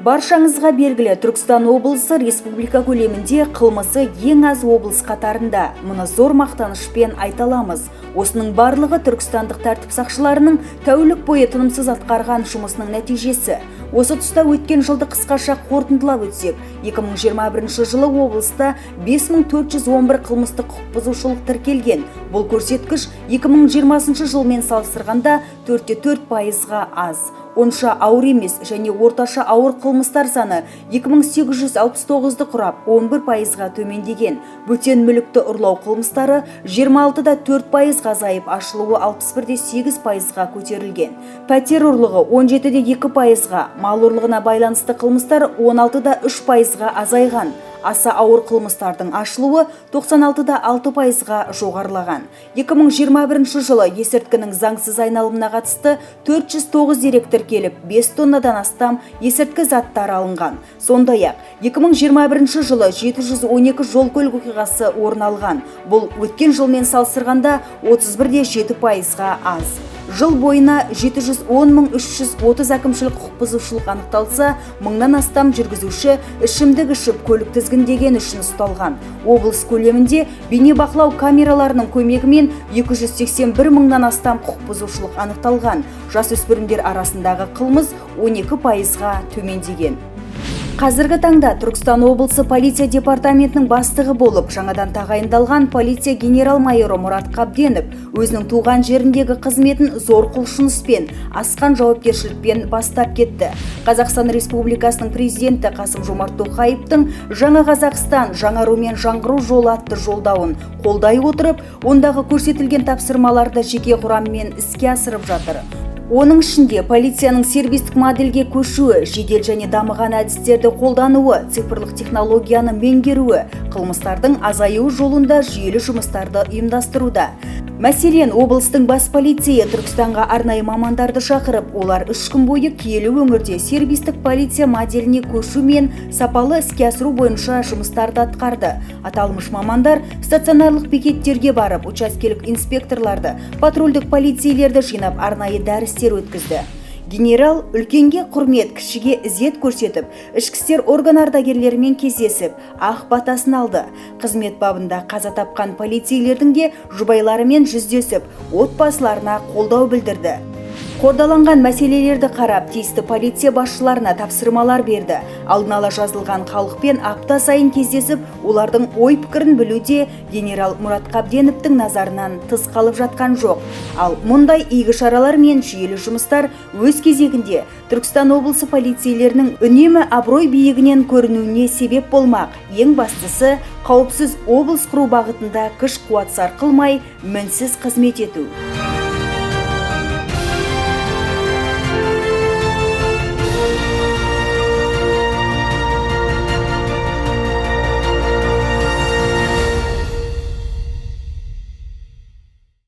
Баршаңызға белгілі, Түркістан облысы республика көлемінде қылмысы ең аз облыс қатарында. Мұны зор мақтанышпен айта аламыз. Осының барлығы түркістандық тәртіп сақшыларының тәулік бойы тынымсыз атқарған жұмысының нәтижесі. Осы тұста өткен жылды қысқаша қорытындылап өтсек, 2021 жылы облыста 5411 қылмыстық құқық бұзушылық тіркелген. Бұл көрсеткіш 2020 жылмен салыстырғанда 4,4%-ға аз. Онша ауыр емес және орташа ауыр қылмыстар саны 2869-ды құрап 11%-ға төмендеген. Бөтен мүлікті ұрлау қылмыстары 26,4%-ға азайып, ашылуы 61,8%-ға көтерілген. Пәтер ұрлығы 17,2%-ға, мал ұрлығына байланысты қылмыстар 16,3%-ға азайған. Аса ауыр қылмыстардың ашылуы 96,6%-ға жоғарылаған. 2021 жылы есірткінің заңсыз айналымына қатысты 409 дерек тіркеліп, 5 тоннадан астам есірткі заттар алынған. Сондай-ақ, 2021 жылы 712 жол-көлік оқиғасы орын алған. Бұл өткен жылмен салыстырғанда 31,7%-ға аз. Жыл бойына 710.330 әкімшілік құқық бұзушылық анықталса, 1000-нан астам жүргізуші ішімдік ішіп көлік тізгіндеген үшін ұсталған. Облыс көлемінде бейнебақылау камераларының көмегімен 281 мыңнан астам құқық бұзушылық анықталған. Жасөспірімдер арасындағы қылмыс 12%-ға төмендеген. Қазіргі таңда Түркістан облысы полиция департаментінің бастығы болып жаңадан тағайындалған полиция генерал-майоры Мұрат Қабденов өзінің туған жеріндегі қызметін зор құлшыныспен, асқан жауапкершілікпен бастап кетті. Қазақстан Республикасының президенті Қасым-Жомарт Тоқаевтың жаңа Қазақстан, жаңару мен жаңғыру жолы атты жолдауын қолдай отырып, ондағы көрсетілген тапсырмаларды жеке құраммен іске асырып жатыр. Оның ішінде полицияның сервистік модельге көшуі, жедел және дамыған әдістерді қолдануы, цифрлық технологияны меңгеруі, қылмыстардың азаюы жолында жүйелі жұмыстарды ұйымдастыруда. Мәселен, облыстың бас полицейі Түркістанға арнайы мамандарды шақырып, олар 3 күн бойы киелі өңірде сервистік полиция моделіне көшу мен сапалы іске асыру бойынша жұмыстарды атқарды. Аталмыш мамандар стационарлық бекеттерге барып, учаскелік инспекторларды, патрульдік полицейлерді жинап, арнайы дәрістер өткізді. Генерал үлкенге құрмет, кішіге ізет көрсетіп, ішкі істер орган ардагерлерімен кездесіп, ақ батасын алды. Қызмет бабында қаза тапқан полицейлердің де жұбайларымен жүздесіп, отбасыларына қолдау білдірді. Қордаланған мәселелерді қарап, тиісті полиция басшыларына тапсырмалар берді. Алдын ала жазылған халықпен апта сайын кездесіп, олардың ой-пікірін білуде генерал Мұрат Қабденовтың назарынан тыс қалып жатқан жоқ. Ал мұндай игі шаралар мен жүйелі жұмыстар өз кезегінде Түркістан облысы полицейлерінің үнемі абырой биігінен көрінуіне себеп болмақ. Ең бастысы, қауіпсіз облыс құру бағытында күш-қуат сарқылмай, мінсіз қызмет ету.